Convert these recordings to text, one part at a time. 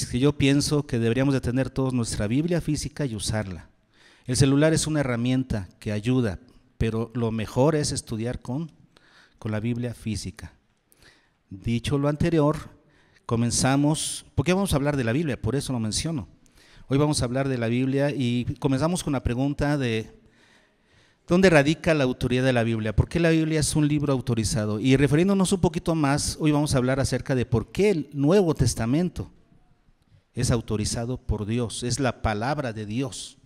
es que yo pienso que deberíamos de tener todos nuestra Biblia física y usarla. El celular es una herramienta que ayuda, pero lo mejor es estudiar con la Biblia física. Dicho lo anterior, comenzamos, ¿por qué vamos a hablar de la Biblia? Por eso lo menciono. Hoy vamos a hablar de la Biblia y comenzamos con la pregunta de ¿dónde radica la autoridad de la Biblia? ¿Por qué la Biblia es un libro autorizado? Y refiriéndonos un poquito más, hoy vamos a hablar acerca de por qué el Nuevo Testamento es autorizado por Dios, es la palabra de Dios,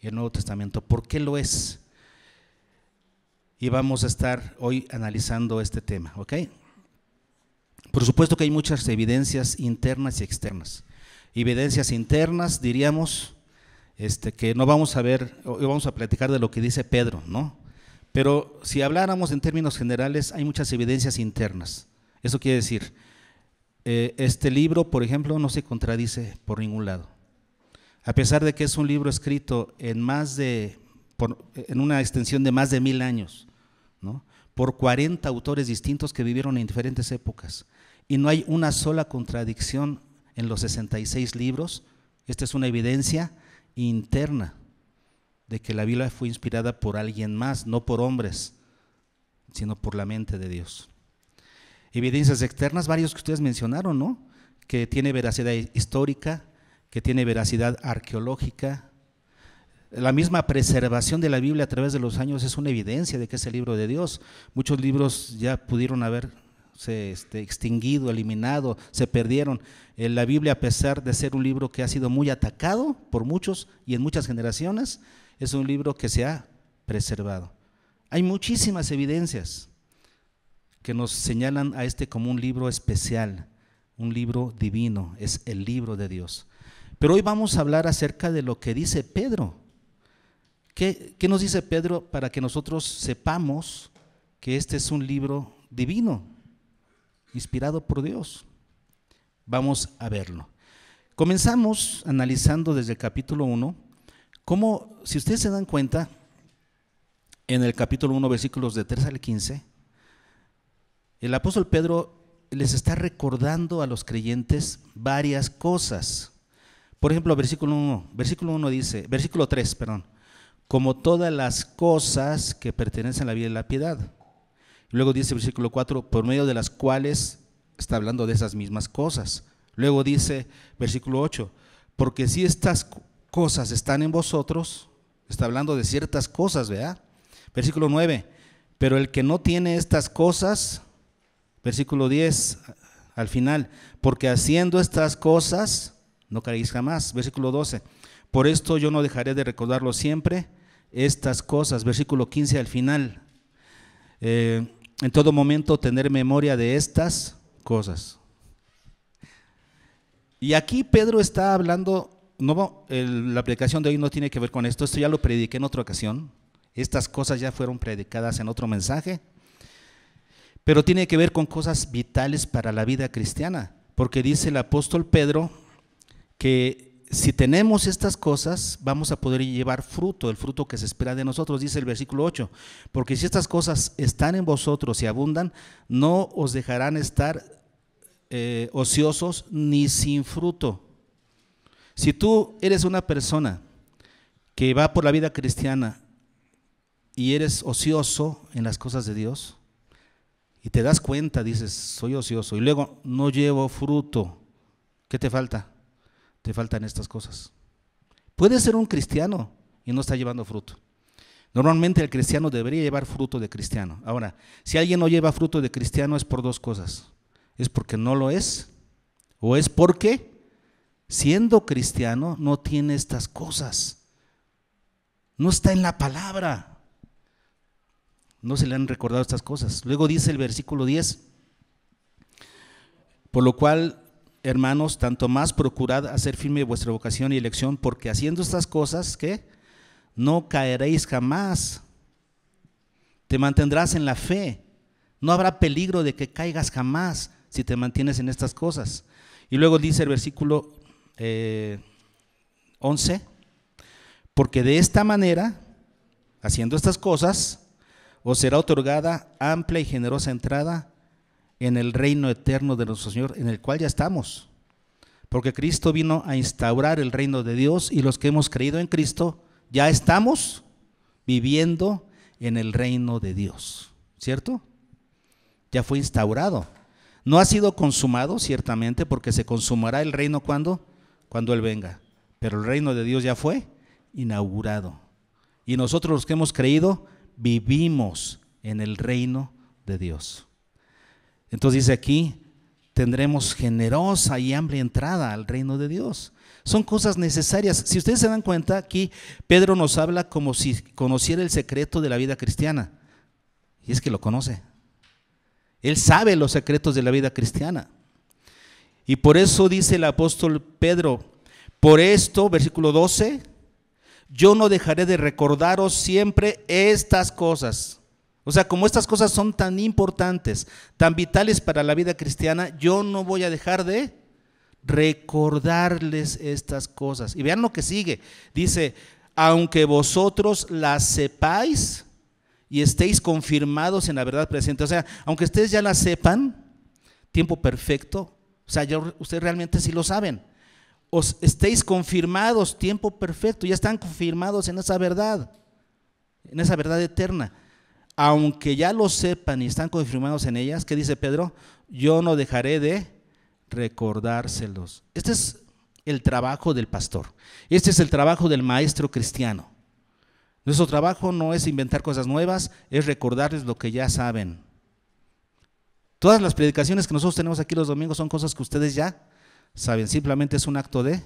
el Nuevo Testamento. ¿Por qué lo es? Y vamos a estar hoy analizando este tema, ¿ok? Por supuesto que hay muchas evidencias internas y externas. Evidencias internas, diríamos, que no vamos a ver, hoy vamos a platicar de lo que dice Pedro, ¿no? Pero si habláramos en términos generales, hay muchas evidencias internas. Eso quiere decir, este libro, por ejemplo, no se contradice por ningún lado. A pesar de que es un libro escrito en una extensión de más de 1000 años, ¿no? Por 40 autores distintos que vivieron en diferentes épocas, y no hay una sola contradicción en los 66 libros. Esta es una evidencia interna de que la Biblia fue inspirada por alguien más, no por hombres, sino por la mente de Dios. Evidencias externas, varios que ustedes mencionaron, ¿no? Que tiene veracidad histórica, que tiene veracidad arqueológica. La misma preservación de la Biblia a través de los años es una evidencia de que es el libro de Dios. Muchos libros ya pudieron haberse extinguido, eliminado, se perdieron. La Biblia, a pesar de ser un libro que ha sido muy atacado por muchos y en muchas generaciones, es un libro que se ha preservado. Hay muchísimas evidencias que nos señalan a este como un libro especial, un libro divino, es el libro de Dios. Pero hoy vamos a hablar acerca de lo que dice Pedro. ¿Qué nos dice Pedro para que nosotros sepamos que este es un libro divino, inspirado por Dios? Vamos a verlo. Comenzamos analizando desde el capítulo 1, cómo, si ustedes se dan cuenta, en el capítulo 1, versículos de 3 al 15, el apóstol Pedro les está recordando a los creyentes varias cosas. Por ejemplo, versículo 3, como todas las cosas que pertenecen a la vida y la piedad. Luego dice versículo 4, por medio de las cuales está hablando de esas mismas cosas. Luego dice versículo 8, porque si estas cosas están en vosotros, está hablando de ciertas cosas, ¿verdad? Versículo 9, pero el que no tiene estas cosas, versículo 10, al final, porque haciendo estas cosas no caeréis jamás. Versículo 12, por esto yo no dejaré de recordarlo siempre, estas cosas. Versículo 15 al final, en todo momento tener memoria de estas cosas. Y aquí Pedro está hablando, la predicación de hoy no tiene que ver con esto ya lo prediqué en otra ocasión, estas cosas ya fueron predicadas en otro mensaje, pero tiene que ver con cosas vitales para la vida cristiana, porque dice el apóstol Pedro que si tenemos estas cosas, vamos a poder llevar fruto, el fruto que se espera de nosotros. Dice el versículo 8, porque si estas cosas están en vosotros y abundan, no os dejarán estar ociosos ni sin fruto. Si tú eres una persona que va por la vida cristiana y eres ocioso en las cosas de Dios, y te das cuenta, dices, soy ocioso, y luego no llevo fruto, ¿qué te falta? Te faltan estas cosas. Puedes ser un cristiano y no está llevando fruto. Normalmente el cristiano debería llevar fruto de cristiano. Ahora, si alguien no lleva fruto de cristiano es por dos cosas. Es porque no lo es, o es porque siendo cristiano no tiene estas cosas. No está en la palabra. No se le han recordado estas cosas. Luego dice el versículo 10, por lo cual, hermanos, tanto más procurad hacer firme vuestra vocación y elección, porque haciendo estas cosas, ¿qué? No caeréis jamás. Te mantendrás en la fe. No habrá peligro de que caigas jamás si te mantienes en estas cosas. Y luego dice el versículo 11, porque de esta manera, haciendo estas cosas, os será otorgada amplia y generosa entrada en el reino eterno de nuestro Señor, en el cual ya estamos. porque Cristo vino a instaurar el reino de Dios y los que hemos creído en Cristo ya estamos viviendo en el reino de Dios, ¿cierto? Ya fue instaurado. No ha sido consumado, ciertamente, porque se consumará el reino cuando Él venga. Pero el reino de Dios ya fue inaugurado. Y nosotros los que hemos creído vivimos en el reino de Dios. Entonces dice aquí, tendremos generosa y amplia entrada al reino de Dios. Son cosas necesarias. Si ustedes se dan cuenta, aquí Pedro nos habla como si conociera el secreto de la vida cristiana. Y es que lo conoce. Él sabe los secretos de la vida cristiana. Y por eso dice el apóstol Pedro, por esto, versículo 12, yo no dejaré de recordaros siempre estas cosas. O sea, como estas cosas son tan importantes, tan vitales para la vida cristiana, yo no voy a dejar de recordarles estas cosas. Y vean lo que sigue. Dice, aunque vosotros las sepáis y estéis confirmados en la verdad presente. O sea, aunque ustedes ya la sepan, tiempo perfecto, o sea, ustedes realmente sí lo saben. Os estéis confirmados, tiempo perfecto, ya están confirmados en esa verdad eterna. Aunque ya lo sepan y están confirmados en ellas, ¿qué dice Pedro? Yo no dejaré de recordárselos. Este es el trabajo del pastor. Este es el trabajo del maestro cristiano. Nuestro trabajo no es inventar cosas nuevas, es recordarles lo que ya saben. Todas las predicaciones que nosotros tenemos aquí los domingos son cosas que ustedes ya saben. Simplemente es un acto de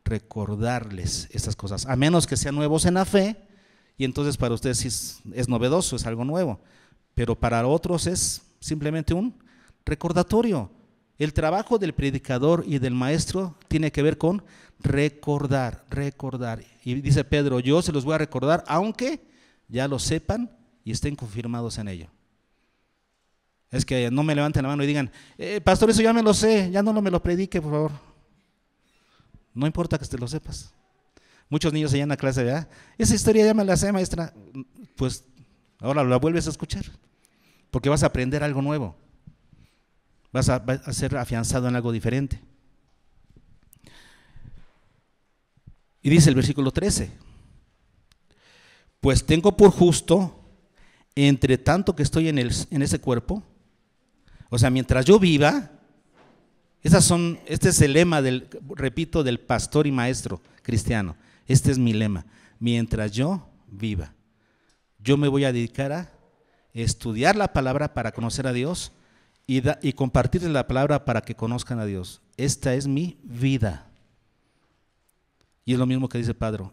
recordarles estas cosas, a menos que sean nuevos en la fe, y entonces para ustedes sí es novedoso, es algo nuevo, pero para otros es simplemente un recordatorio. El trabajo del predicador y del maestro tiene que ver con recordar. Y dice Pedro, yo se los voy a recordar, aunque ya lo sepan y estén confirmados en ello. Es que no me levanten la mano y digan, pastor, eso ya me lo sé, ya no me lo predique, por favor. No importa que te lo sepas. Muchos niños allá en la clase, ¿verdad? Esa historia ya me la sé, maestra. Pues ahora la vuelves a escuchar, porque vas a aprender algo nuevo. Vas a ser afianzado en algo diferente. Y dice el versículo 13, pues tengo por justo, entre tanto que estoy en ese cuerpo, o sea, mientras yo viva, este es el lema del pastor y maestro cristiano. Este es mi lema. Mientras yo viva, yo me voy a dedicar a estudiar la palabra para conocer a Dios y compartirles la palabra para que conozcan a Dios. Esta es mi vida. Y es lo mismo que dice Pedro,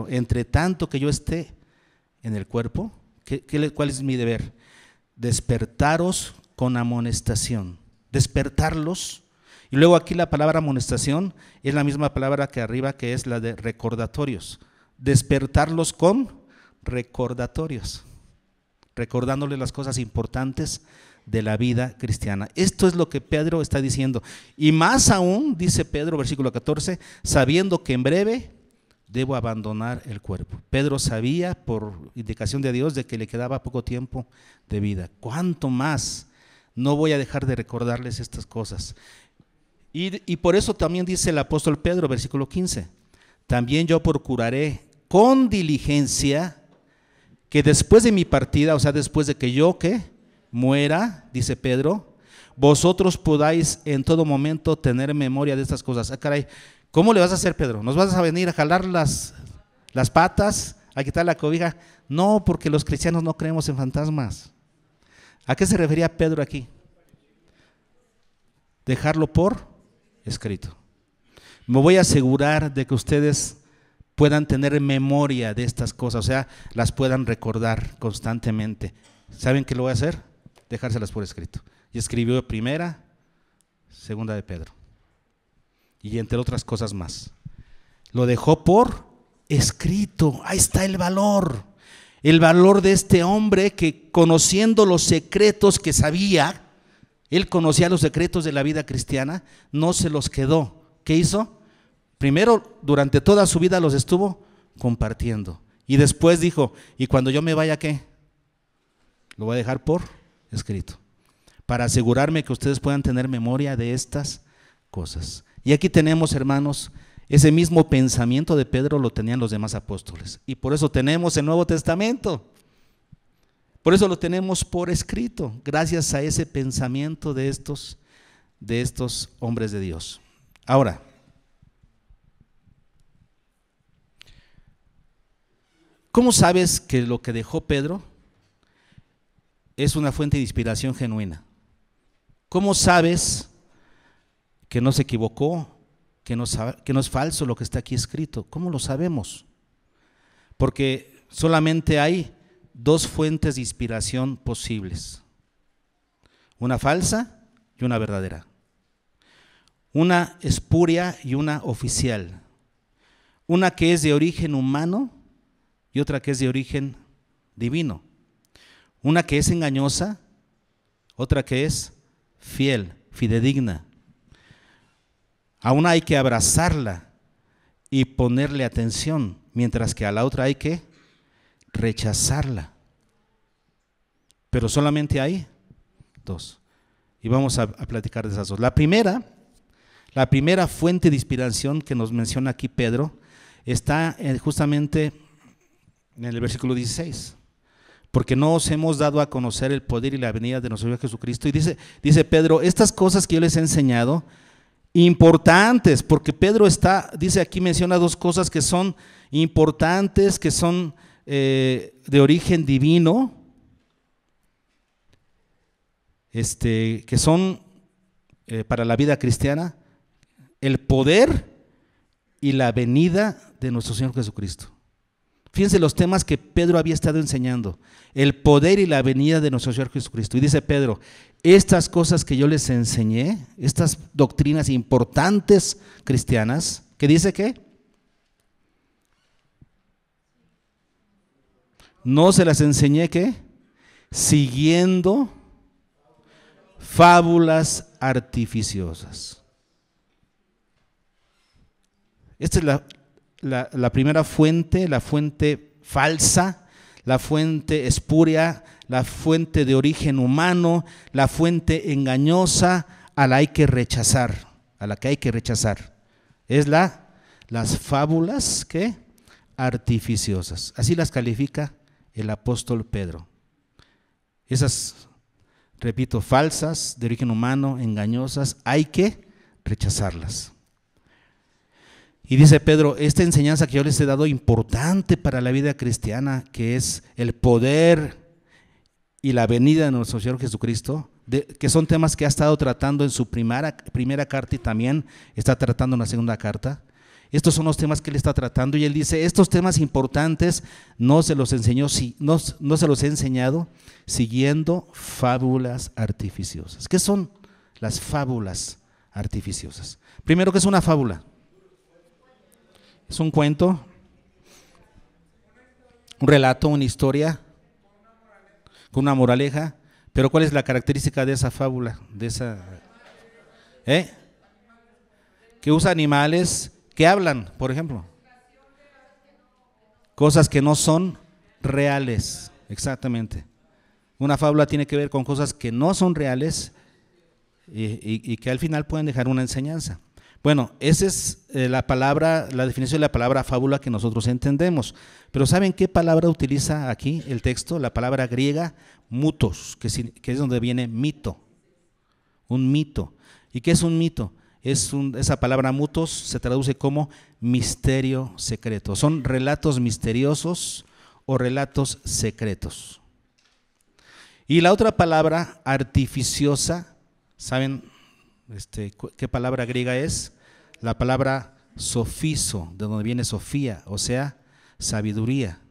entre tanto que yo esté en el cuerpo, ¿cuál es mi deber? Despertaros con amonestación, despertarlos. Y luego aquí la palabra amonestación es la misma palabra que arriba, que es la de recordatorios. Despertarlos con recordatorios, recordándoles las cosas importantes de la vida cristiana. Esto es lo que Pedro está diciendo. Y más aún, dice Pedro, versículo 14, sabiendo que en breve debo abandonar el cuerpo. Pedro sabía, por indicación de Dios, de que le quedaba poco tiempo de vida. ¿Cuánto más no voy a dejar de recordarles estas cosas? Y por eso también dice el apóstol Pedro, versículo 15, también yo procuraré con diligencia que después de mi partida, o sea, después de que yo muera, dice Pedro, vosotros podáis en todo momento tener memoria de estas cosas. Ah, caray, ¿cómo le vas a hacer, Pedro? ¿Nos vas a venir a jalar las patas, a quitar la cobija? No, porque los cristianos no creemos en fantasmas. ¿A qué se refería Pedro aquí? Dejarlo por escrito. Me voy a asegurar de que ustedes puedan tener memoria de estas cosas, o sea, las puedan recordar constantemente. ¿Saben qué lo voy a hacer? Dejárselas por escrito. Y escribió primera, segunda de Pedro, y entre otras cosas más. Lo dejó por escrito. Ahí está el valor de este hombre que, conociendo los secretos que sabía, él conocía los secretos de la vida cristiana, no se los quedó. ¿Qué hizo? Primero, durante toda su vida los estuvo compartiendo. Y después dijo, y cuando yo me vaya, ¿qué? Lo voy a dejar por escrito, para asegurarme que ustedes puedan tener memoria de estas cosas. Y aquí tenemos, hermanos, ese mismo pensamiento de Pedro lo tenían los demás apóstoles. Y por eso tenemos el Nuevo Testamento. Por eso lo tenemos por escrito, gracias a ese pensamiento de estos hombres de Dios. Ahora, ¿cómo sabes que lo que dejó Pedro es una fuente de inspiración genuina? ¿Cómo sabes que no se equivocó, que no es falso lo que está aquí escrito? ¿Cómo lo sabemos? Porque solamente hay dos fuentes de inspiración posibles, una falsa y una verdadera, una espuria y una oficial, una que es de origen humano y otra que es de origen divino, una que es engañosa, otra que es fiel, fidedigna. A una hay que abrazarla y ponerle atención, mientras que a la otra hay que rechazarla. Pero solamente hay dos. Y vamos a platicar de esas dos. La primera fuente de inspiración que nos menciona aquí Pedro está justamente en el versículo 16. Porque no os hemos dado a conocer el poder y la venida de nuestro Señor Jesucristo. Y dice Pedro, estas cosas que yo les he enseñado, importantes, porque Pedro dice aquí, menciona dos cosas que son importantes, que son de origen divino, que son para la vida cristiana, el poder y la venida de nuestro Señor Jesucristo. Fíjense los temas que Pedro había estado enseñando, el poder y la venida de nuestro Señor Jesucristo. Y dice Pedro, estas cosas que yo les enseñé, estas doctrinas importantes cristianas, ¿qué dice qué? No se las enseñé, ¿qué? Siguiendo fábulas artificiosas. Esta es la primera fuente, la fuente falsa, la fuente espuria, la fuente de origen humano, la fuente engañosa a la que hay que rechazar. Es las fábulas ¿qué? Artificiosas. Así las califica el apóstol Pedro. Esas, repito, falsas, de origen humano, engañosas, hay que rechazarlas. Y dice Pedro, esta enseñanza que yo les he dado importante para la vida cristiana, que es el poder y la venida de nuestro Señor Jesucristo, que son temas que ha estado tratando en su primera carta y también está tratando en la segunda carta. Estos son los temas que él está tratando y él dice, estos temas importantes no se los he enseñado siguiendo fábulas artificiosas. ¿Qué son las fábulas artificiosas? Primero, ¿qué es una fábula? Es un cuento, un relato, una historia con una moraleja. Pero ¿cuál es la característica de esa fábula? Que usa animales que hablan, por ejemplo. Cosas que no son reales, exactamente. Una fábula tiene que ver con cosas que no son reales y que al final pueden dejar una enseñanza. Bueno, esa es la definición de la palabra fábula que nosotros entendemos. Pero ¿saben qué palabra utiliza aquí el texto? La palabra griega mutos, que es donde viene mito. Un mito. ¿Y qué es un mito? Esa palabra mutos se traduce como misterio secreto. Son relatos misteriosos o relatos secretos. Y la otra palabra artificiosa, ¿saben qué palabra griega es? La palabra sofiso, de donde viene Sofía, o sea, sabiduría.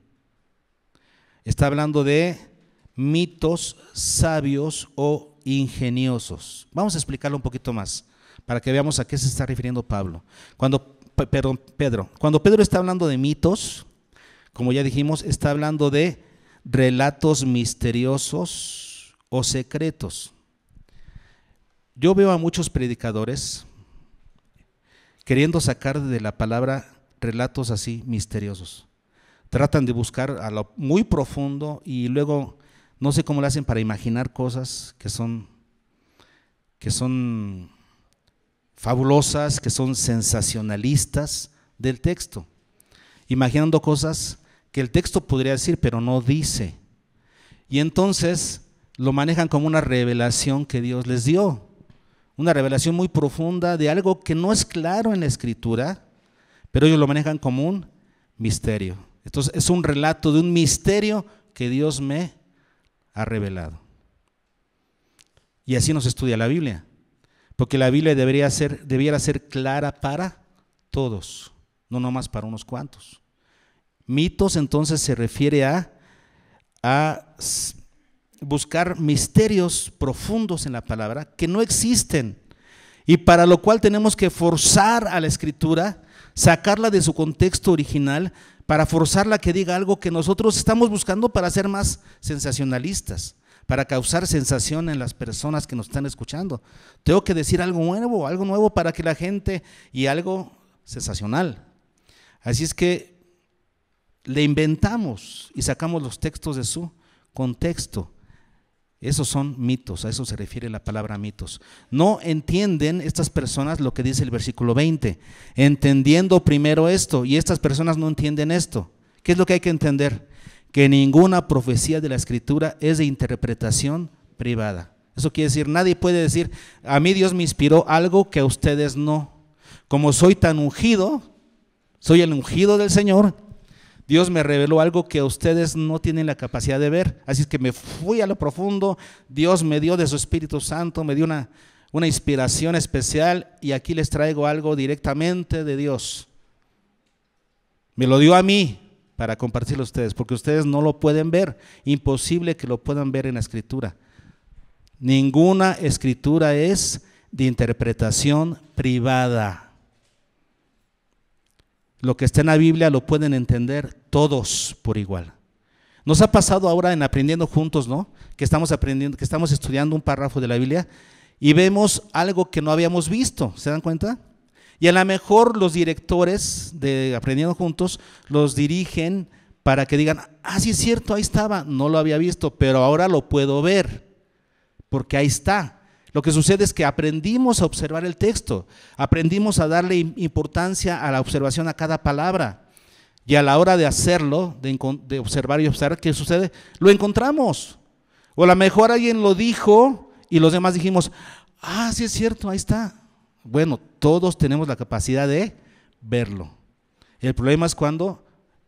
Está hablando de mitos sabios o ingeniosos. Vamos a explicarlo un poquito más, para que veamos a qué se está refiriendo Pedro. Cuando Pedro está hablando de mitos, como ya dijimos, está hablando de relatos misteriosos o secretos. Yo veo a muchos predicadores queriendo sacar de la palabra relatos así misteriosos. Tratan de buscar a lo muy profundo y luego no sé cómo lo hacen para imaginar cosas que son fabulosas, que son sensacionalistas del texto, imaginando cosas que el texto podría decir, pero no dice. Y entonces lo manejan como una revelación que Dios les dio, una revelación muy profunda de algo que no es claro en la Escritura, pero ellos lo manejan como un misterio. Entonces es un relato de un misterio que Dios me ha revelado. Y así nos estudia la Biblia, porque la Biblia debiera ser clara para todos, no nomás para unos cuantos. Mitos entonces se refiere a buscar misterios profundos en la palabra que no existen, y para lo cual tenemos que forzar a la Escritura, sacarla de su contexto original, para forzarla a que diga algo que nosotros estamos buscando para ser más sensacionalistas, para causar sensación en las personas que nos están escuchando. Tengo que decir algo nuevo para que la gente, y algo sensacional. Así es que le inventamos y sacamos los textos de su contexto. Esos son mitos, a eso se refiere la palabra mitos. No entienden estas personas lo que dice el versículo 20, entendiendo primero esto, y estas personas no entienden esto. ¿Qué es lo que hay que entender? Que ninguna profecía de la Escritura es de interpretación privada. Eso quiere decir, nadie puede decir, a mí Dios me inspiró algo que a ustedes no. Como soy tan ungido, soy el ungido del Señor, Dios me reveló algo que ustedes no tienen la capacidad de ver. Así es que me fui a lo profundo, Dios me dio de su Espíritu Santo, me dio una inspiración especial, y aquí les traigo algo directamente de Dios. Me lo dio a mí para compartirlo a ustedes, porque ustedes no lo pueden ver, imposible que lo puedan ver en la Escritura. Ninguna Escritura es de interpretación privada. Lo que está en la Biblia lo pueden entender todos por igual. Nos ha pasado ahora en Aprendiendo Juntos, ¿no? Que estamos estudiando un párrafo de la Biblia y vemos algo que no habíamos visto, ¿se dan cuenta? Y a lo mejor los directores de Aprendiendo Juntos los dirigen para que digan, sí es cierto, ahí estaba, no lo había visto, pero ahora lo puedo ver, porque ahí está. Lo que sucede es que aprendimos a observar el texto, aprendimos a darle importancia a la observación a cada palabra, y a la hora de hacerlo, de observar y observar, ¿qué sucede? Lo encontramos. O a lo mejor alguien lo dijo y los demás dijimos, sí es cierto, ahí está. Bueno, todos tenemos la capacidad de verlo. El problema es cuando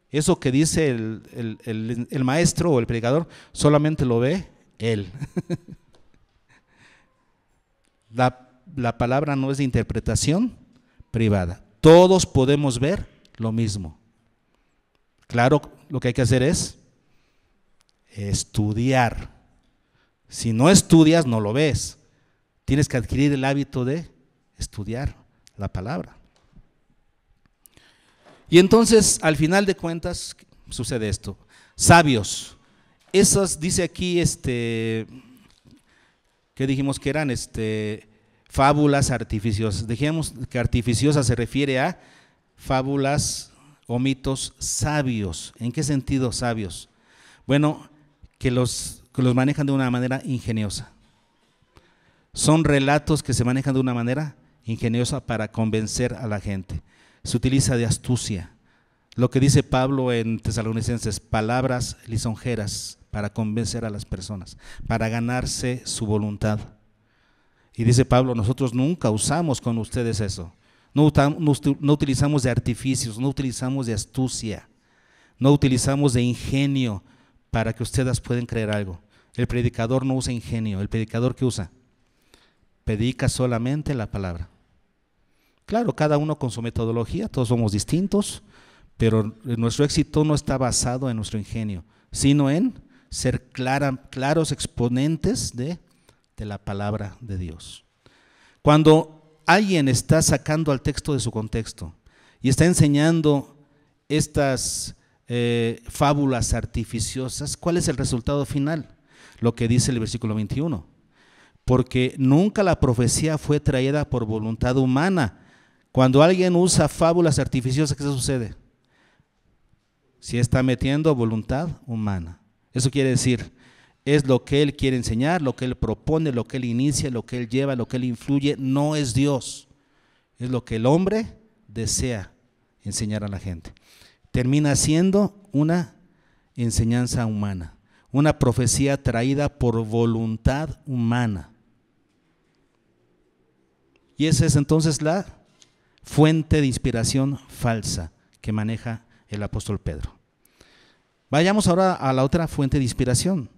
eso que dice el maestro o el predicador solamente lo ve él. La palabra no es de interpretación privada. Todos podemos ver lo mismo. Claro, lo que hay que hacer es estudiar. Si no estudias, no lo ves. Tienes que adquirir el hábito de estudiar la palabra. Y entonces, al final de cuentas, sucede esto. Sabios. Esas, dice aquí, ¿qué dijimos que eran? Fábulas artificiosas. Dijimos que artificiosa se refiere a fábulas o mitos sabios. ¿En qué sentido sabios? Bueno, que los manejan de una manera ingeniosa. Son relatos que se manejan de una manera ingeniosa para convencer a la gente. Se utiliza de astucia. Lo que dice Pablo en Tesalonicenses, palabras lisonjeras para convencer a las personas, para ganarse su voluntad. Y dice Pablo, nosotros nunca usamos con ustedes eso. No utilizamos de artificios, no utilizamos de astucia, no utilizamos de ingenio para que ustedes puedan creer algo. El predicador no usa ingenio. ¿El predicador qué usa? Predica solamente la palabra. Claro, cada uno con su metodología, todos somos distintos, pero nuestro éxito no está basado en nuestro ingenio, sino en ser claros exponentes de la palabra de Dios. Cuando alguien está sacando al texto de su contexto y está enseñando estas fábulas artificiosas, ¿cuál es el resultado final? Lo que dice el versículo 21. Porque nunca la profecía fue traída por voluntad humana. Cuando alguien usa fábulas artificiosas, ¿qué sucede? Si está metiendo voluntad humana. Eso quiere decir, es lo que él quiere enseñar, lo que él propone, lo que él inicia, lo que él lleva, lo que él influye, no es Dios. Es lo que el hombre desea enseñar a la gente. Termina siendo una enseñanza humana, una profecía traída por voluntad humana. Y esa es entonces la fuente de inspiración falsa que maneja el apóstol Pedro. Vayamos ahora a la otra fuente de inspiración,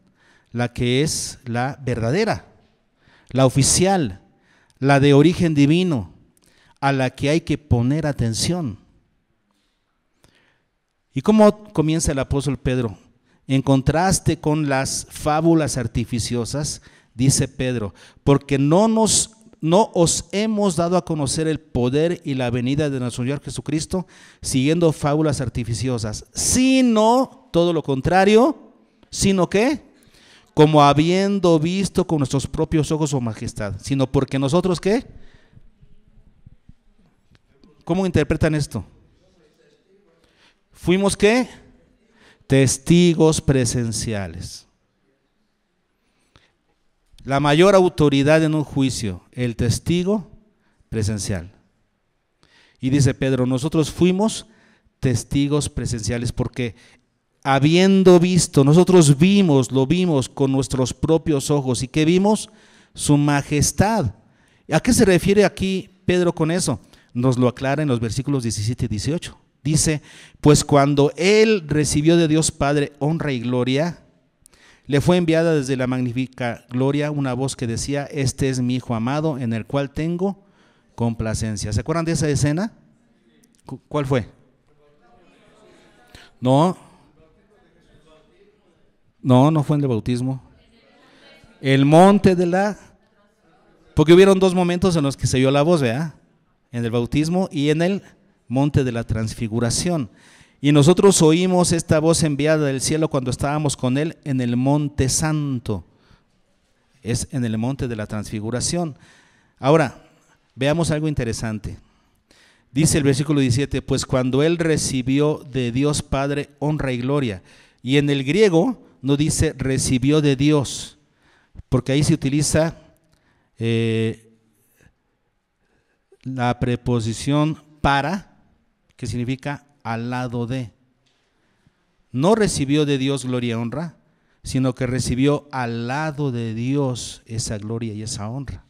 la que es la verdadera, la oficial, la de origen divino, a la que hay que poner atención. ¿Y cómo comienza el apóstol Pedro? En contraste con las fábulas artificiosas, dice Pedro, porque no os hemos dado a conocer el poder y la venida de nuestro Señor Jesucristo siguiendo fábulas artificiosas, sino todo lo contrario, sino que, como habiendo visto con nuestros propios ojos su majestad, sino porque nosotros, ¿qué? ¿Cómo interpretan esto? Fuimos, ¿qué? Testigos presenciales. La mayor autoridad en un juicio, el testigo presencial. Y dice Pedro, nosotros fuimos testigos presenciales porque habiendo visto, nosotros lo vimos con nuestros propios ojos. ¿Y qué vimos? Su majestad. ¿A qué se refiere aquí Pedro con eso? Nos lo aclara en los versículos 17 y 18. Dice, pues cuando él recibió de Dios Padre honra y gloria, le fue enviada desde la magnífica gloria una voz que decía, este es mi Hijo amado en el cual tengo complacencia. ¿Se acuerdan de esa escena? ¿Cuál fue? No fue en el bautismo. El monte de la... Porque hubieron dos momentos en los que se oyó la voz, ¿verdad? En el bautismo y en el monte de la transfiguración. Y nosotros oímos esta voz enviada del cielo cuando estábamos con él en el monte santo. Es en el monte de la transfiguración. Ahora, veamos algo interesante. Dice el versículo 17, pues cuando él recibió de Dios Padre honra y gloria. Y en el griego no dice recibió de Dios, porque ahí se utiliza la preposición para, que significa al lado de. No recibió de Dios gloria y honra, sino que recibió al lado de Dios esa gloria y esa honra.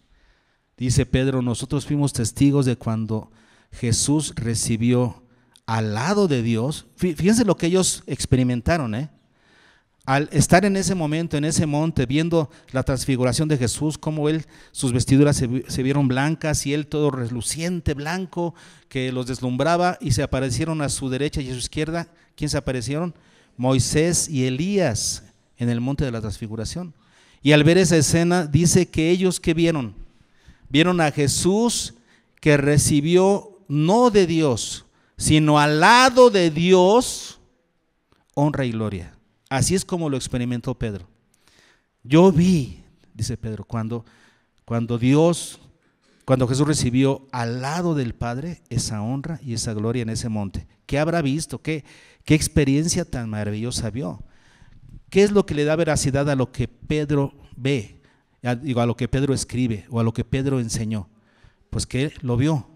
Dice Pedro, nosotros fuimos testigos de cuando Jesús recibió al lado de Dios. Fíjense lo que ellos experimentaron, al estar en ese momento, en ese monte, viendo la transfiguración de Jesús, cómo sus vestiduras se vieron blancas y él todo reluciente, blanco, que los deslumbraba, y se aparecieron a su derecha y a su izquierda. ¿Quién se aparecieron? Moisés y Elías en el monte de la transfiguración. Y al ver esa escena, dice que ellos, ¿qué vieron? Vieron a Jesús que recibió no de Dios, sino al lado de Dios, honra y gloria. Así es como lo experimentó Pedro. Yo vi, dice Pedro, cuando Jesús recibió al lado del Padre esa honra y esa gloria en ese monte. ¿Qué habrá visto? ¿Qué experiencia tan maravillosa vio? ¿Qué es lo que le da veracidad a lo que Pedro ve, a lo que Pedro escribe o a lo que Pedro enseñó? Pues que él lo vio,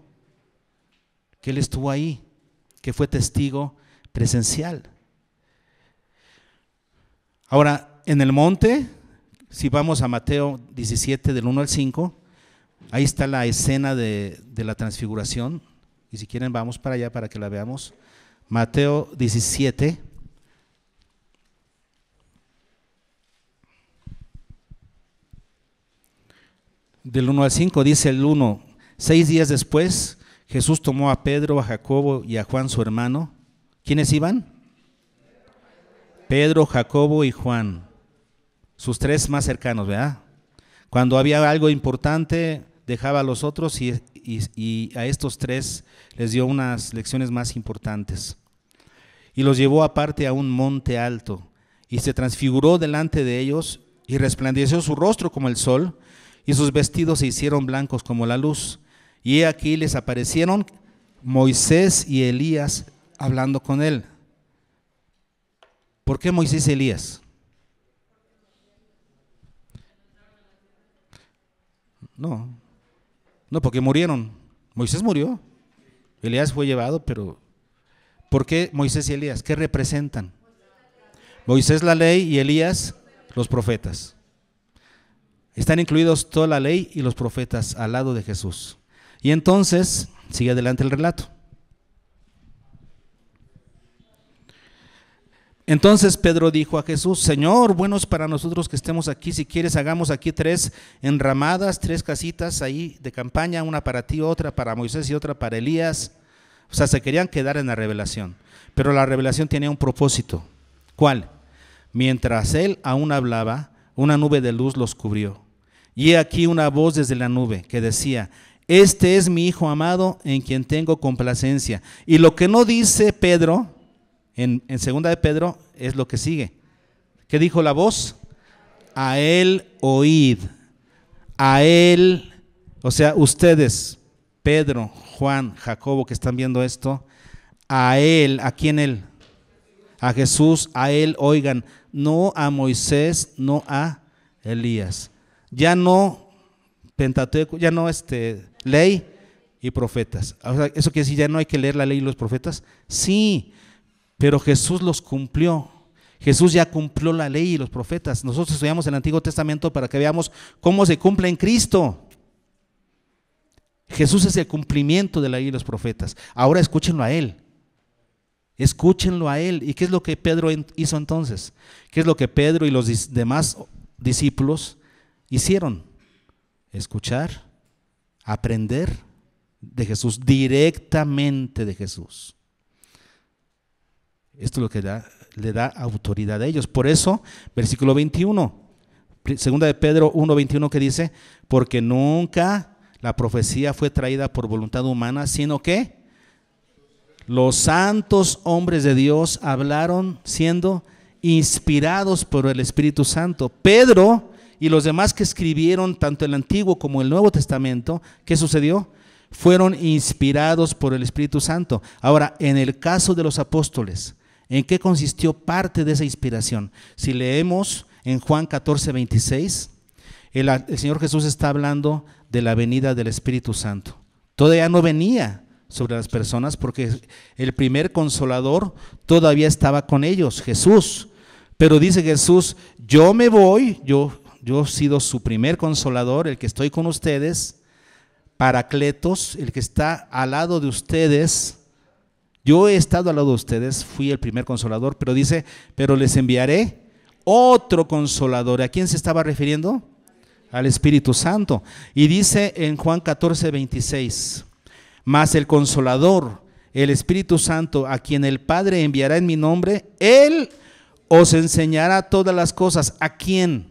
que él estuvo ahí, que fue testigo presencial. Ahora, en el monte, si vamos a Mateo 17 del 1 al 5, ahí está la escena de la transfiguración, y si quieren vamos para allá para que la veamos. Mateo 17. Del 1 al 5 dice el 1, 6 días después Jesús tomó a Pedro, a Jacobo y a Juan su hermano. ¿Quiénes iban? Pedro, Jacobo y Juan, sus tres más cercanos, ¿verdad? Cuando había algo importante dejaba a los otros y a estos tres les dio unas lecciones más importantes. Y los llevó aparte a un monte alto y se transfiguró delante de ellos y resplandeció su rostro como el sol y sus vestidos se hicieron blancos como la luz. Y he aquí les aparecieron Moisés y Elías hablando con él. ¿Por qué Moisés y Elías? No, porque murieron. Moisés murió, Elías fue llevado, pero ¿por qué Moisés y Elías? ¿Qué representan? Moisés la ley y Elías los profetas. Están incluidos toda la ley y los profetas al lado de Jesús. Y entonces sigue adelante el relato. Entonces Pedro dijo a Jesús: Señor, bueno es para nosotros que estemos aquí. Si quieres, hagamos aquí 3 enramadas, 3 casitas ahí de campaña, una para ti, otra para Moisés y otra para Elías. O sea, se querían quedar en la revelación, pero la revelación tenía un propósito. ¿Cuál? Mientras él aún hablaba, una nube de luz los cubrió. Y he aquí una voz desde la nube que decía: Este es mi Hijo amado, en quien tengo complacencia. Y lo que no dice Pedro en segunda de Pedro es lo que sigue. ¿Qué dijo la voz? A él oíd. A él, o sea, ustedes, Pedro, Juan, Jacobo, que están viendo esto, a él, ¿a quién él? A Jesús, a él oigan, no a Moisés, no a Elías. Ya no Pentateuco, ya no ley y profetas. O sea, ¿eso quiere decir ya no hay que leer la ley y los profetas? Sí, pero Jesús los cumplió. Jesús ya cumplió la ley y los profetas. Nosotros estudiamos el Antiguo Testamento para que veamos cómo se cumple en Cristo. Jesús es el cumplimiento de la ley y los profetas. Ahora escúchenlo a Él. Escúchenlo a Él. ¿Y qué es lo que Pedro hizo entonces? ¿Qué es lo que Pedro y los demás discípulos hicieron? Escuchar, aprender de Jesús, directamente de Jesús. Esto es lo que le da autoridad a ellos. Por eso, versículo 21, segunda de Pedro 1:21, que dice: porque nunca la profecía fue traída por voluntad humana, sino que los santos hombres de Dios hablaron siendo inspirados por el Espíritu Santo. Pedro y los demás que escribieron tanto el Antiguo como el Nuevo Testamento, ¿qué sucedió? Fueron inspirados por el Espíritu Santo. Ahora, en el caso de los apóstoles, ¿en qué consistió parte de esa inspiración? Si leemos en Juan 14:26, el Señor Jesús está hablando de la venida del Espíritu Santo. Todavía no venía sobre las personas porque el primer consolador todavía estaba con ellos, Jesús. Pero dice Jesús: yo me voy, yo he sido su primer consolador, el que estoy con ustedes, Paracletos, el que está al lado de ustedes. Yo he estado al lado de ustedes, fui el primer consolador, pero dice: pero les enviaré otro consolador. ¿A quién se estaba refiriendo? Al Espíritu Santo. Y dice en Juan 14:26, mas el consolador, el Espíritu Santo, a quien el Padre enviará en mi nombre, Él os enseñará todas las cosas. ¿A quién?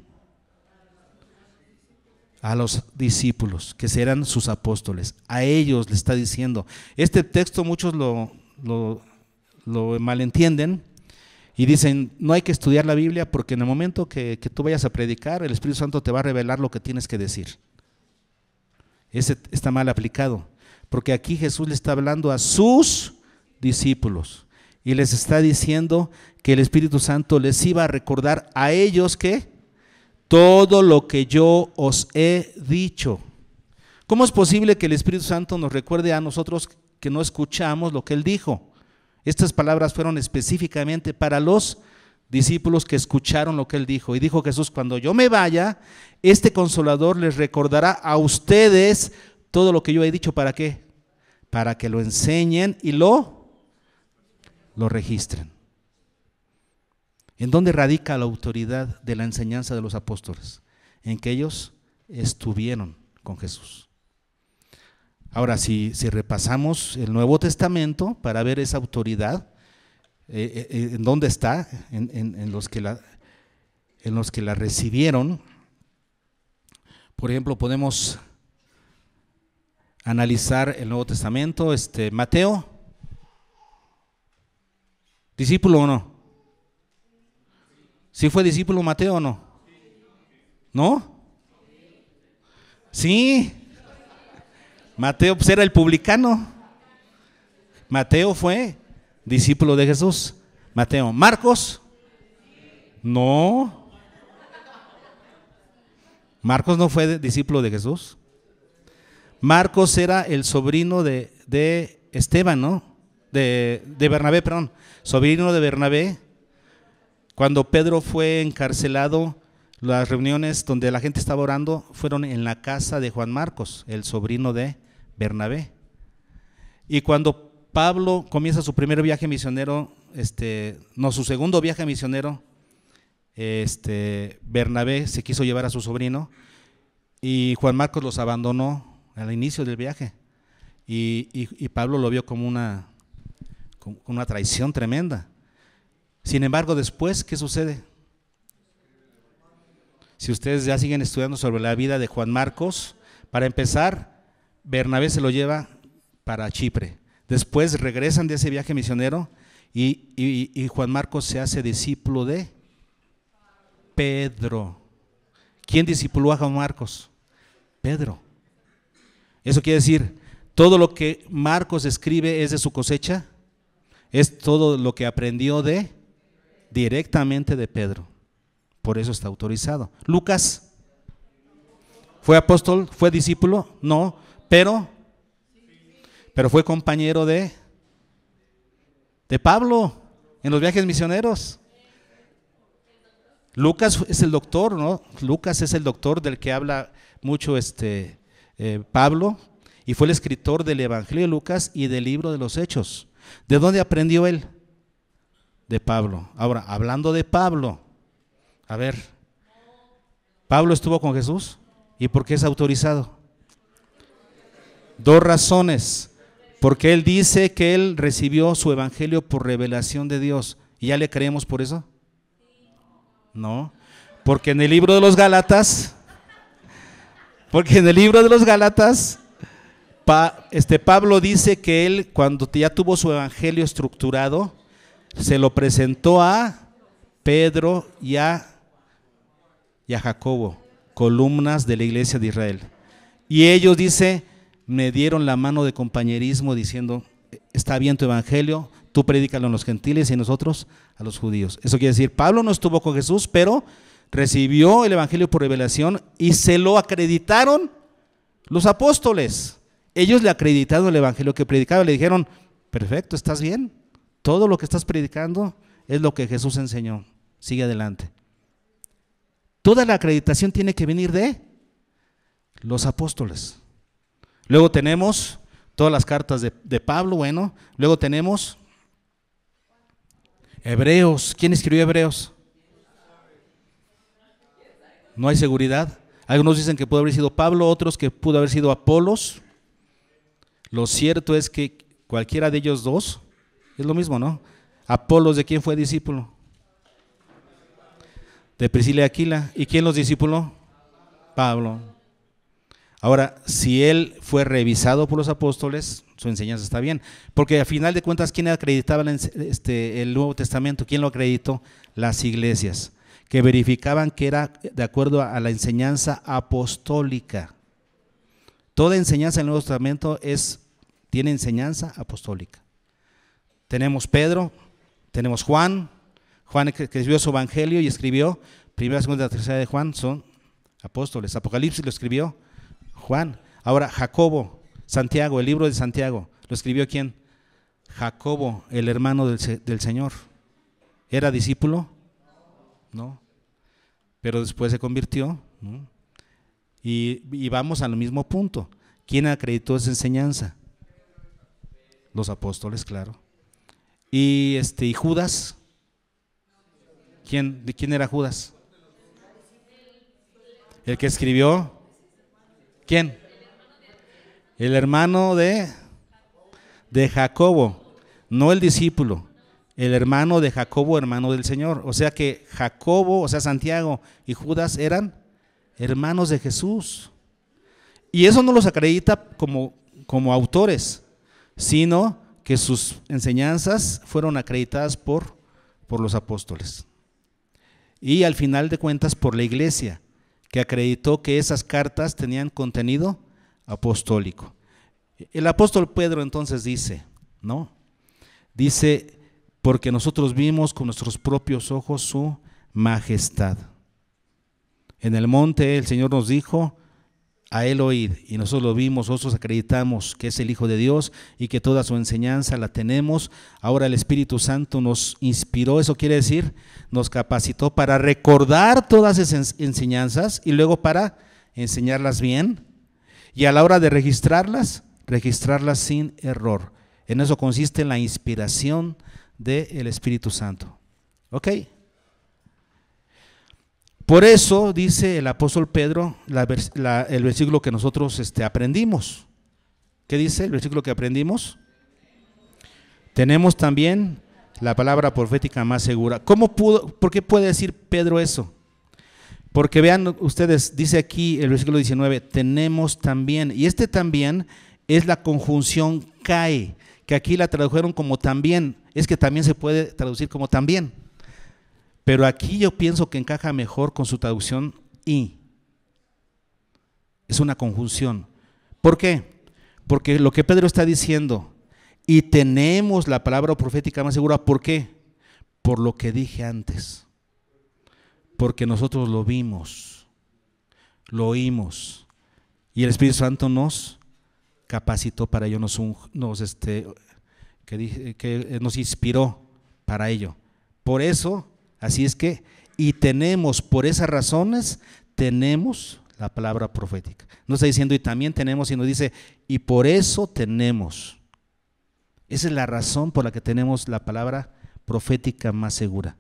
A los discípulos, que serán sus apóstoles. A ellos le está diciendo. Este texto muchos lo malentienden y dicen: no hay que estudiar la Biblia porque en el momento que tú vayas a predicar, el Espíritu Santo te va a revelar lo que tienes que decir. Ese está mal aplicado, porque aquí Jesús le está hablando a sus discípulos y les está diciendo que el Espíritu Santo les iba a recordar a ellos que todo lo que yo os he dicho. ¿Cómo es posible que el Espíritu Santo nos recuerde a nosotros que no escuchamos lo que Él dijo? Estas palabras fueron específicamente para los discípulos que escucharon lo que Él dijo. Y dijo Jesús: cuando yo me vaya, este Consolador les recordará a ustedes todo lo que yo he dicho. ¿Para qué? Para que lo enseñen y lo registren. ¿En dónde radica la autoridad de la enseñanza de los apóstoles? En que ellos estuvieron con Jesús. Ahora, si repasamos el Nuevo Testamento para ver esa autoridad, ¿en dónde está? En los que la recibieron. Por ejemplo, podemos analizar el Nuevo Testamento. Mateo, ¿discípulo o no? ¿Sí fue discípulo Mateo o no? ¿No? Sí. Mateo pues era el publicano. Mateo fue discípulo de Jesús. Mateo. ¿Marcos? No. Marcos no fue discípulo de Jesús. Marcos era el sobrino de Esteban, ¿no? De Bernabé, perdón. Sobrino de Bernabé. Cuando Pedro fue encarcelado, las reuniones donde la gente estaba orando fueron en la casa de Juan Marcos, el sobrino de Bernabé. Y cuando Pablo comienza su primer viaje misionero, su segundo viaje misionero, Bernabé se quiso llevar a su sobrino y Juan Marcos los abandonó al inicio del viaje. Y Pablo lo vio como una traición tremenda. Sin embargo, después, ¿qué sucede? Si ustedes ya siguen estudiando sobre la vida de Juan Marcos, para empezar, Bernabé se lo lleva para Chipre. Después regresan de ese viaje misionero y Juan Marcos se hace discípulo de Pedro. ¿Quién discipuló a Juan Marcos? Pedro. Eso quiere decir, todo lo que Marcos escribe es de su cosecha, es todo lo que aprendió directamente de Pedro. Por eso está autorizado. Lucas, ¿fue apóstol? ¿Fue discípulo? No, pero fue compañero de Pablo en los viajes misioneros. Lucas es el doctor, ¿no? Lucas es el doctor del que habla mucho Pablo, y fue el escritor del Evangelio de Lucas y del libro de los Hechos. ¿De dónde aprendió él? De Pablo. Ahora, hablando de Pablo, a ver, ¿Pablo estuvo con Jesús? ¿Y por qué es autorizado? Dos razones. Porque él dice que él recibió su evangelio por revelación de Dios. ¿Y ya le creemos por eso? No. Porque en el libro de los Gálatas, Pablo dice que él, cuando ya tuvo su evangelio estructurado, se lo presentó a Pedro y a Jacobo, columnas de la iglesia de Israel. Y ellos, dice, me dieron la mano de compañerismo diciendo, está bien tu evangelio, tú predícalo a los gentiles y nosotros a los judíos. Eso quiere decir, Pablo no estuvo con Jesús, pero recibió el evangelio por revelación y se lo acreditaron los apóstoles. Ellos le acreditaron el evangelio que predicaba, le dijeron, perfecto, estás bien, todo lo que estás predicando es lo que Jesús enseñó, sigue adelante. Toda la acreditación tiene que venir de los apóstoles. Luego tenemos todas las cartas de Pablo, bueno, luego tenemos Hebreos. ¿Quién escribió Hebreos? No hay seguridad. Algunos dicen que pudo haber sido Pablo, otros que pudo haber sido Apolos. Lo cierto es que cualquiera de ellos dos es lo mismo, ¿no? Apolos, ¿de quién fue discípulo? De Priscila y Aquila. ¿Y quién los discípuló? Pablo. Ahora, si él fue revisado por los apóstoles, su enseñanza está bien, porque a final de cuentas, ¿quién acreditaba el Nuevo Testamento? ¿Quién lo acreditó? Las iglesias, que verificaban que era de acuerdo a la enseñanza apostólica. Toda enseñanza del Nuevo Testamento tiene enseñanza apostólica. Tenemos Pedro, tenemos Juan que escribió su evangelio y escribió primera, segunda, tercera de Juan, son apóstoles. Apocalipsis lo escribió Juan. Ahora Jacobo, Santiago, el libro de Santiago, ¿lo escribió quién? Jacobo, el hermano del Señor. ¿Era discípulo? No, pero después se convirtió, ¿no? Y vamos al mismo punto. ¿Quién acreditó esa enseñanza? Los apóstoles, claro. Y Judas, ¿quién era Judas? El que escribió, ¿quién? El hermano de Jacobo, no el discípulo, el hermano de Jacobo, hermano del Señor. O sea que Jacobo, o sea Santiago y Judas eran hermanos de Jesús. Y eso no los acredita como autores, sino que sus enseñanzas fueron acreditadas por los apóstoles. Y al final de cuentas por la iglesia, que acreditó que esas cartas tenían contenido apostólico. El apóstol Pedro entonces dice, ¿no? Dice, porque nosotros vimos con nuestros propios ojos su majestad. En el monte el Señor nos dijo, a él oíd, y nosotros lo vimos, nosotros acreditamos que es el Hijo de Dios y que toda su enseñanza la tenemos. Ahora el Espíritu Santo nos inspiró, eso quiere decir, nos capacitó para recordar todas esas enseñanzas y luego para enseñarlas bien, y a la hora de registrarlas sin error. En eso consiste la inspiración del Espíritu Santo. ¿Ok? Por eso dice el apóstol Pedro el versículo que nosotros aprendimos. ¿Qué dice el versículo que aprendimos? Tenemos también la palabra profética más segura. ¿Por qué puede decir Pedro eso? Porque vean ustedes, dice aquí el versículo 19, tenemos también, y también es la conjunción cae, que aquí la tradujeron como también, es que también se puede traducir como también. Pero aquí yo pienso que encaja mejor con su traducción y. Es una conjunción. ¿Por qué? Porque lo que Pedro está diciendo, y tenemos la palabra profética más segura, ¿por qué? Por lo que dije antes. Porque nosotros lo vimos, lo oímos, y el Espíritu Santo nos capacitó para ello, nos inspiró para ello. Por eso, así es que, y tenemos, por esas razones, tenemos la palabra profética. No está diciendo y también tenemos, sino dice, y por eso tenemos. Esa es la razón por la que tenemos la palabra profética más segura.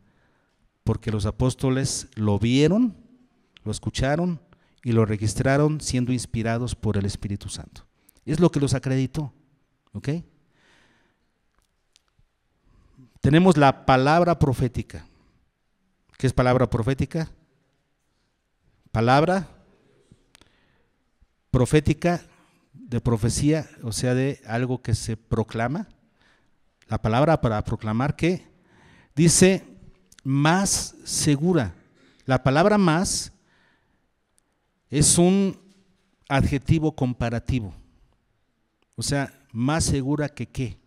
Porque los apóstoles lo vieron, lo escucharon y lo registraron siendo inspirados por el Espíritu Santo. Es lo que los acreditó. ¿Ok? Tenemos la palabra profética. ¿Qué es palabra profética? Palabra profética de profecía, o sea, de algo que se proclama. La palabra para proclamar, ¿qué? Dice más segura. La palabra más es un adjetivo comparativo. O sea, más segura que qué.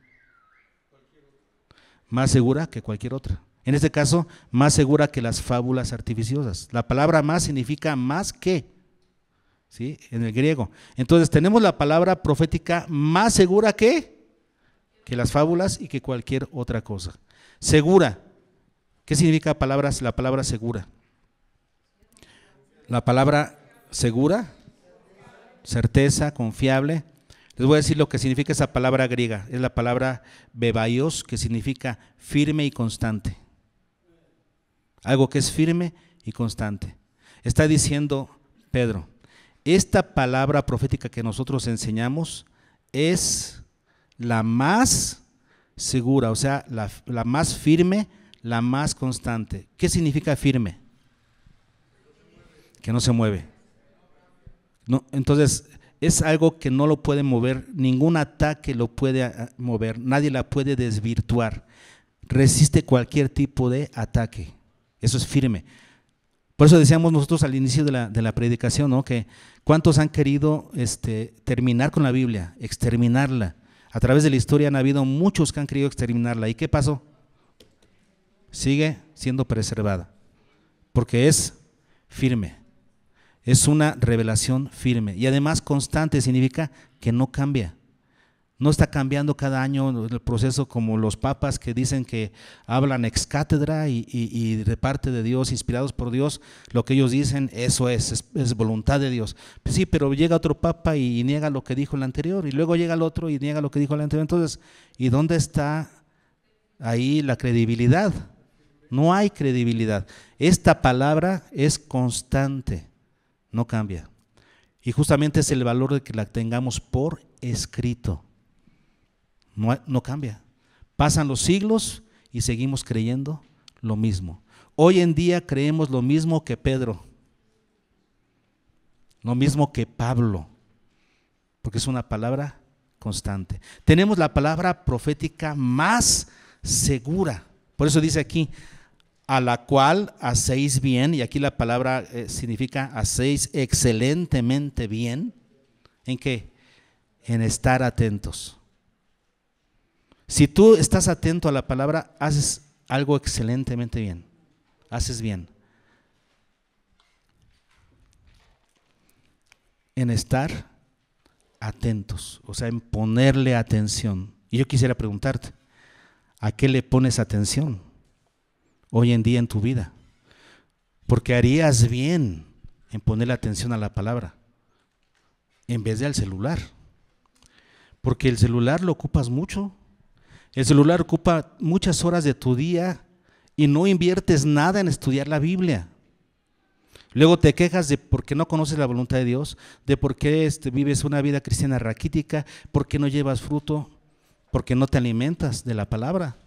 Más segura que cualquier otra. En este caso, más segura que las fábulas artificiosas. La palabra más significa más que, ¿sí? En el griego. Entonces tenemos la palabra profética más segura que las fábulas y que cualquier otra cosa. Segura. ¿Qué significa la palabra segura? La palabra segura, certeza, confiable. Les voy a decir lo que significa esa palabra griega. Es la palabra bebaios, que significa firme y constante. Algo que es firme y constante. Está diciendo Pedro, esta palabra profética que nosotros enseñamos es la más segura, o sea, la más firme, la más constante. ¿Qué significa firme? Que no se mueve. No, entonces, es algo que no lo puede mover, ningún ataque lo puede mover, nadie la puede desvirtuar. Resiste cualquier tipo de ataque. Eso es firme. Por eso decíamos nosotros al inicio de la predicación, ¿no? Que cuántos han querido terminar con la Biblia, exterminarla. A través de la historia han habido muchos que han querido exterminarla. ¿Y qué pasó? Sigue siendo preservada, porque es firme. Es una revelación firme y además constante, significa que no cambia. No está cambiando cada año el proceso como los papas que dicen que hablan ex cátedra y de parte de Dios, inspirados por Dios, lo que ellos dicen, eso es voluntad de Dios. Pues sí, pero llega otro papa y niega lo que dijo el anterior, y luego llega el otro y niega lo que dijo el anterior. Entonces, ¿y dónde está ahí la credibilidad? No hay credibilidad. Esta palabra es constante, no cambia. Y justamente es el valor de que la tengamos por escrito. No cambia. Pasan los siglos y seguimos creyendo lo mismo. Hoy en día creemos lo mismo que Pedro, lo mismo que Pablo, porque es una palabra constante. Tenemos la palabra profética más segura. Por eso dice aquí, a la cual hacéis bien, y aquí la palabra significa hacéis excelentemente bien. ¿En qué? En estar atentos. Si tú estás atento a la palabra, haces algo excelentemente bien, haces bien. en estar atentos, o sea, en ponerle atención. Y yo quisiera preguntarte, ¿a qué le pones atención hoy en día en tu vida? Porque harías bien en ponerle atención a la palabra en vez de al celular. Porque el celular lo ocupas mucho. El celular ocupa muchas horas de tu día y no inviertes nada en estudiar la Biblia. Luego te quejas de por qué no conoces la voluntad de Dios, de por qué vives una vida cristiana raquítica, por qué no llevas fruto, porque no te alimentas de la palabra.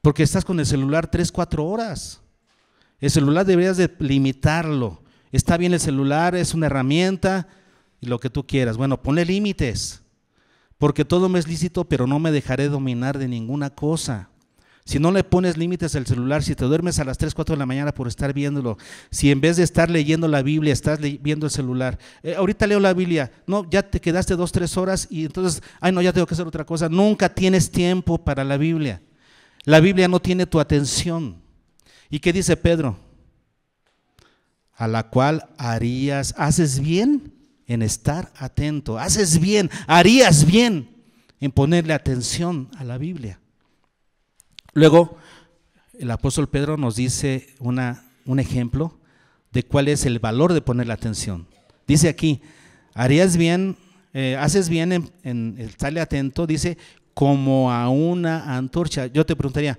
Porque estás con el celular 3, 4 horas. El celular deberías de limitarlo. Está bien el celular, es una herramienta y lo que tú quieras. Bueno, ponle límites, porque todo me es lícito, pero no me dejaré dominar de ninguna cosa. Si no le pones límites al celular, si te duermes a las 3, 4 de la mañana por estar viéndolo, si en vez de estar leyendo la Biblia estás viendo el celular, ahorita leo la Biblia, no, ya te quedaste 2, 3 horas y entonces, ay no, ya tengo que hacer otra cosa. Nunca tienes tiempo para la Biblia. La Biblia no tiene tu atención. ¿Y qué dice Pedro? A la cual haces bien en estar atento, haces bien, harías bien en ponerle atención a la Biblia. Luego, el apóstol Pedro nos dice un ejemplo de cuál es el valor de ponerle atención. Dice aquí, haces bien en estarle atento, dice, como a una antorcha. Yo te preguntaría,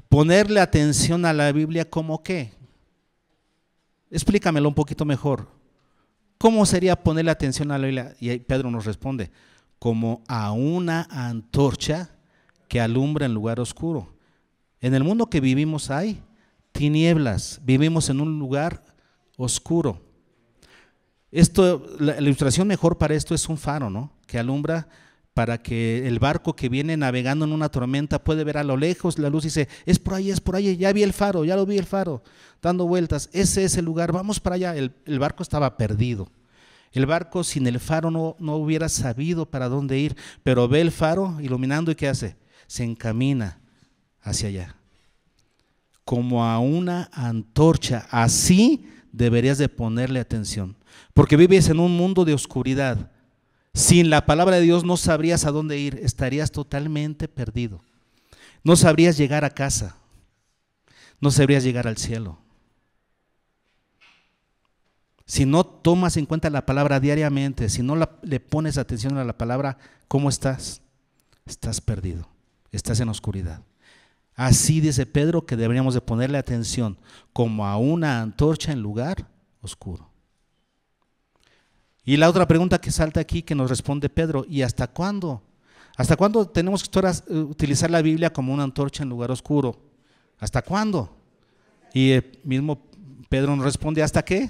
¿ponerle atención a la Biblia como qué? Explícamelo un poquito mejor. ¿Cómo sería ponerle atención a la Biblia? Y Pedro nos responde, como a una antorcha que alumbra en lugar oscuro. En el mundo que vivimos hay tinieblas, vivimos en un lugar oscuro. La ilustración mejor para esto es un faro, ¿no? Que alumbra para que el barco que viene navegando en una tormenta puede ver a lo lejos la luz y dice, es por ahí, ya vi el faro, ya lo vi el faro, dando vueltas, ese es el lugar, vamos para allá. El barco estaba perdido. El barco sin el faro no hubiera sabido para dónde ir, pero ve el faro iluminando y ¿qué hace? Se encamina hacia allá. Como a una antorcha, así deberías de ponerle atención, porque vives en un mundo de oscuridad. Sin la palabra de Dios no sabrías a dónde ir, estarías totalmente perdido. No sabrías llegar a casa, no sabrías llegar al cielo. Si no tomas en cuenta la palabra diariamente, si no le pones atención a la palabra, ¿cómo estás? Estás perdido, estás en oscuridad. Así dice Pedro que deberíamos de ponerle atención como a una antorcha en lugar oscuro. Y la otra pregunta que salta aquí que nos responde Pedro, ¿y hasta cuándo? ¿Hasta cuándo tenemos que utilizar la Biblia como una antorcha en lugar oscuro? ¿Hasta cuándo? Y el mismo Pedro nos responde, ¿hasta qué?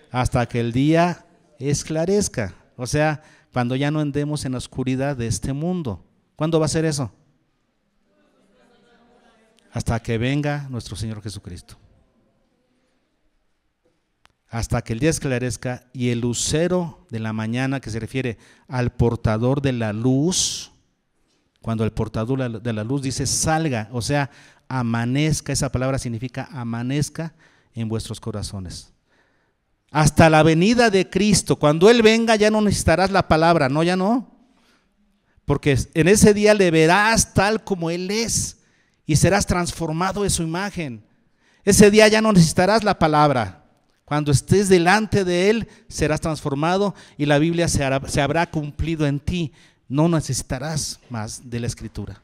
Hasta que el día esclarezca. O sea, cuando ya no andemos en la oscuridad de este mundo. ¿Cuándo va a ser eso? Hasta que venga nuestro Señor Jesucristo. Hasta que el día esclarezca y el lucero de la mañana, que se refiere al portador de la luz, cuando el portador de la luz dice salga, o sea, amanezca, esa palabra significa amanezca en vuestros corazones. Hasta la venida de Cristo, cuando Él venga ya no necesitarás la palabra, no, ya no, porque en ese día le verás tal como Él es y serás transformado en su imagen. Ese día ya no necesitarás la palabra. Cuando estés delante de Él, serás transformado y la Biblia se habrá cumplido en ti. No necesitarás más de la Escritura.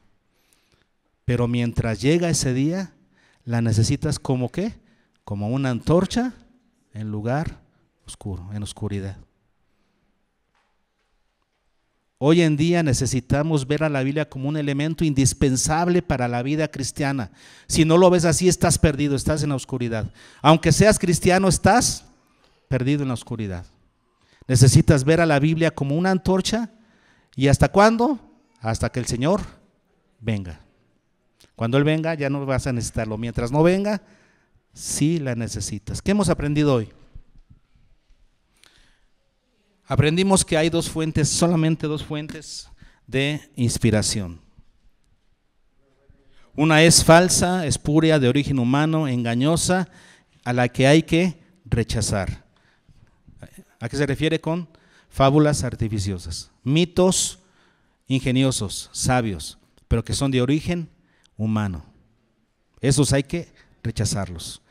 Pero mientras llega ese día, la necesitas como ¿qué? Como una antorcha en lugar oscuro, en oscuridad. Hoy en día necesitamos ver a la Biblia como un elemento indispensable para la vida cristiana. Si no lo ves así, estás perdido, estás en la oscuridad. Aunque seas cristiano, estás perdido en la oscuridad. Necesitas ver a la Biblia como una antorcha. ¿Y hasta cuándo? Hasta que el Señor venga. Cuando Él venga ya no vas a necesitarlo. Mientras no venga, sí la necesitas. ¿Qué hemos aprendido hoy? Aprendimos que hay solamente dos fuentes de inspiración. Una es falsa, espuria, de origen humano, engañosa, a la que hay que rechazar. ¿A qué se refiere con fábulas artificiosas? Mitos ingeniosos, sabios, pero que son de origen humano. Esos hay que rechazarlos.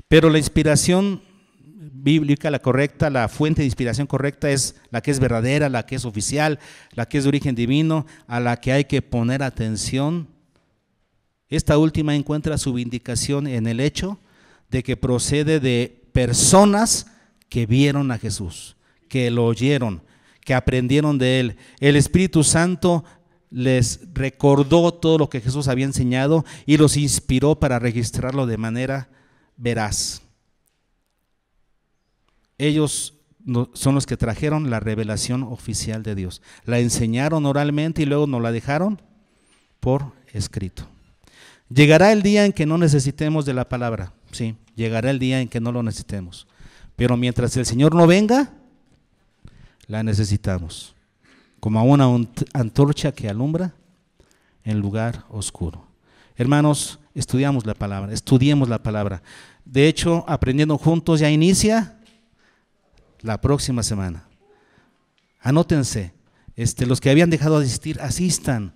Pero la inspiración bíblica, la correcta, la fuente de inspiración correcta es la que es verdadera, la que es oficial, la que es de origen divino, a la que hay que poner atención. Esta última encuentra su vindicación en el hecho de que procede de personas que vieron a Jesús, que lo oyeron, que aprendieron de él. El Espíritu Santo les recordó todo lo que Jesús había enseñado y los inspiró para registrarlo de manera veraz. Ellos son los que trajeron la revelación oficial de Dios. La enseñaron oralmente y luego nos la dejaron por escrito. Llegará el día en que no necesitemos de la palabra. Sí, llegará el día en que no lo necesitemos. Pero mientras el Señor no venga, la necesitamos. Como a una antorcha que alumbra en lugar oscuro. Hermanos, estudiemos la palabra. De hecho, Aprendiendo Juntos ya inicia la próxima semana. Anótense, los que habían dejado de asistir, asistan,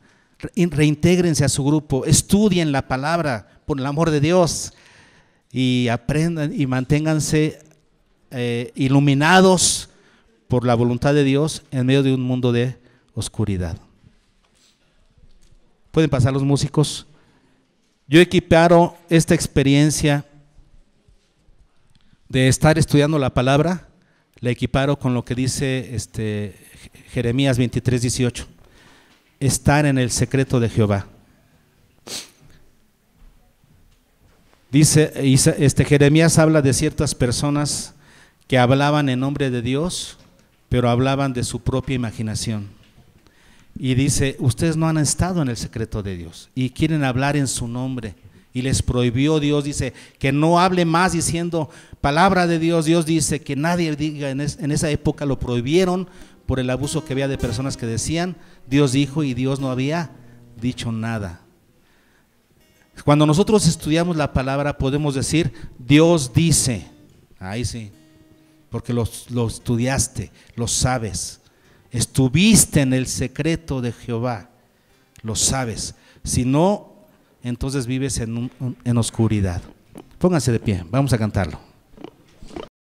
reintégrense a su grupo, estudien la palabra por el amor de Dios y aprendan y manténganse iluminados por la voluntad de Dios en medio de un mundo de oscuridad. Pueden pasar los músicos. Yo equiparo esta experiencia de estar estudiando la palabra, la equiparo con lo que dice Jeremías 23:18, estar en el secreto de Jehová. Dice, Jeremías habla de ciertas personas que hablaban en nombre de Dios, pero hablaban de su propia imaginación. Y dice, ustedes no han estado en el secreto de Dios y quieren hablar en su nombre. Y les prohibió Dios, dice, que no hable más diciendo palabra de Dios. Dios dice que nadie diga, en esa época lo prohibieron por el abuso que había de personas que decían, Dios dijo, y Dios no había dicho nada. Cuando nosotros estudiamos la palabra podemos decir, Dios dice, ahí sí, porque lo estudiaste, lo sabes, estuviste en el secreto de Jehová, lo sabes. Si no, entonces vives en oscuridad. Pónganse de pie, vamos a cantarlo.